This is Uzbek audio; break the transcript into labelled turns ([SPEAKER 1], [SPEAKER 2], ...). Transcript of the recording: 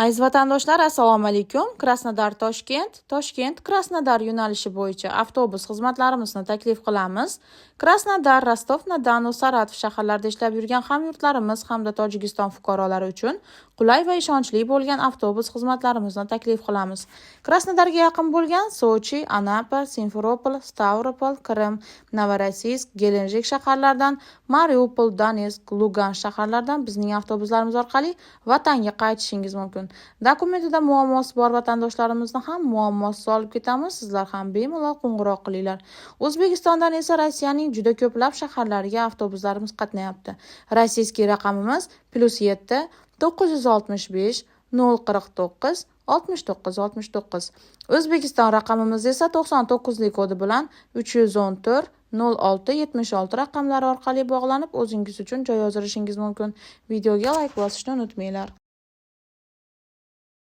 [SPEAKER 1] Aziz vatandoshlar, assalomu alaykum. Krasnodar Toshkent, Toshkent Krasnodar yo'nalishi bo'yicha avtobus xizmatlarimizni taklif qilamiz. Krasnodar, Rostov-na-Don, Saratov shaharlarida ishlab yurgan hamyurtlarimiz hamda Tojikiston fuqarolari uchun qulay va ishonchli bo'lgan avtobus xizmatlarimizni taklif qilamiz. Krasnodarga yaqin bo'lgan Sochi, Anapa, Simferopol, Stavropol, Qrim, Novorossiysk, Gelenjik shaharlaridan, Mariupol, Donetsk, Lugansk shaharlaridan bizning avtobuslarimiz orqali vatanga qaytishingiz mumkin. Dokumentida muammosi bor vatandoshlarimizni ham muammosiz olib ketamiz. Sizlar ham bemalol qo'ng'iroq qilinglar. O'zbekistondan esa Rossiyaning juda ko'plab shaharlariga avtobuslarimiz qatnayapti. Rossiyskiy raqamimiz +7 965 049 69 69. O'zbekiston raqamimiz esa 99lik kodi bilan 314 06 76 raqamlari orqali bog'lanib, o'zingiz uchun joy yozdirishingiz mumkin. Videoga like bosishni unutmanglar.